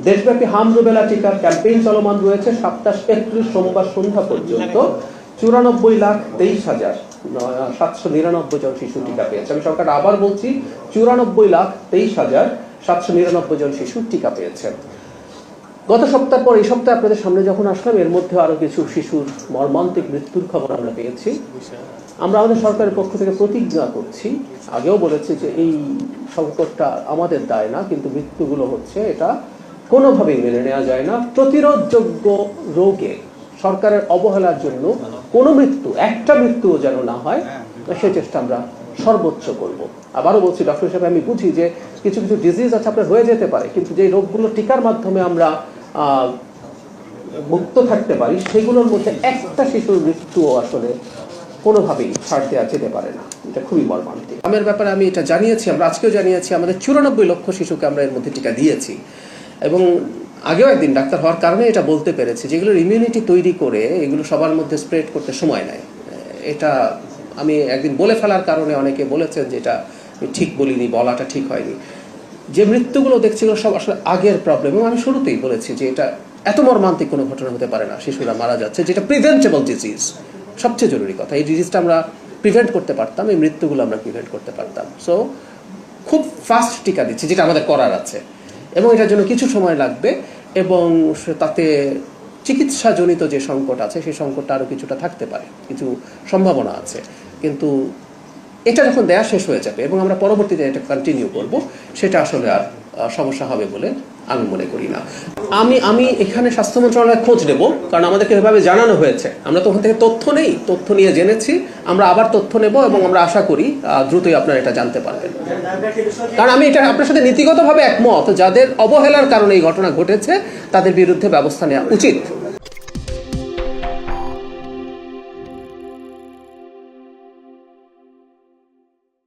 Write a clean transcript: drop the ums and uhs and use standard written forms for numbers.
দেশব্যাপী হাম রুবেলা টিকার ক্যাম্পেইন চলমান রয়েছে। 27 এপ্রিল সোমবার সন্ধ্যা পর্যন্ত 94,23,799 জন শিশু টিকা পেয়েছে। আমি সরকার আবার বলছি, 94,23,799 জন শিশু টিকা পেয়েছে। গত সপ্তাহ পর এই সপ্তাহে আপনাদের সামনে যখন আসলাম, এর মধ্যে আরো কিছু শিশুর মর্মান্তিক মৃত্যুর খবর আমরা পেয়েছি। আমরা আমাদের সরকারের পক্ষ থেকে প্রতিজ্ঞা করছি, আগেও বলেছি যে এই সংকটটা আমাদের দায় না, কিন্তু মৃত্যুগুলো হচ্ছে, এটা কোনোভাবেই মেনে নেওয়া যায় না। প্রতিরোধযোগ্য রোগে সরকারের অবহেলার জন্য কোনো মৃত্যু, একটা মৃত্যুও যেন না হয়, সেই চেষ্টা আমরা সর্বোচ্চ করব। আবারও বলছি, ডক্টর হিসেবে আমি বুঝি যে কিছু কিছু ডিজিজ আছে আপনার হয়ে যেতে পারে, কিন্তু যে রোগগুলো টিকার মাধ্যমে আমরা মুক্ত থাকতে পারি, সেগুলোর মধ্যে একটা শিশুর মৃত্যুও আসলে কোনোভাবেই ছাড় দেওয়া যেতে পারে না। এটা খুবই মর্মান্তিক। আমের ব্যাপারে আমি এটা জানিয়েছি, আমরা আজকেও জানিয়েছি, আমাদের 94 লক্ষ শিশুকে আমরা এর মধ্যে টিকা দিয়েছি। এবং আগেও একদিন ডাক্তার হওয়ার কারণে এটা বলতে পেরেছি, যেগুলোর ইমিউনিটি তৈরি করে এগুলো সবার মধ্যে স্প্রেড করতে সময় নেয়। এটা আমি একদিন বলে ফেলার কারণে অনেকে বলেছেন যে এটা ঠিক বলিনি, বলাটা ঠিক হয়নি। যে মৃত্যুগুলো দেখছি সব আসলে আগের প্রবলেম, এবং আমি শুরুতেই বলেছি যে এটা এত মর্মান্তিক কোনো ঘটনা হতে পারে না, শিশুরা মারা যাচ্ছে, যেটা প্রিভেন্টেবল ডিজিজ। সবচেয়ে জরুরি কথা, এই ডিজিজটা আমরা প্রিভেন্ট করতে পারতাম, এই মৃত্যুগুলো আমরা প্রিভেন্ট করতে পারতাম। সো খুব ফাস্ট টিকা দিচ্ছি, যেটা আমাদের করার আছে, এবং এটার জন্য কিছু সময় লাগবে, এবং তাতে চিকিৎসাজনিত যে সংকট আছে সেই সংকটটা আরও কিছুটা থাকতে পারে, কিছু সম্ভাবনা আছে। কিন্তু এটা যখন দেয়া শেষ হয়ে যাবে এবং আমরা পরবর্তীতে এটা কন্টিনিউ করব, সেটা আসলে আর সমস্যা হবে বলে আমি মনে করি না। আমি এখানে স্বাস্থ্য মন্ত্রণালয়ের খোঁজ নেব, কারণ আমাদেরকে এভাবে জানানো হয়েছে, আমরা তো ওখান থেকে তথ্য নেই, তথ্য নিয়ে জেনেছি, আমরা আবার তথ্য নেব, এবং আমরা আশা করি দ্রুতই আপনারা এটা জানতে পারবেন। কারণ আমি এটা আপনার সাথে নীতিগতভাবে একমত, যাদের অবহেলার কারণে এই ঘটনা ঘটেছে তাদের বিরুদ্ধে ব্যবস্থা নেওয়া উচিত।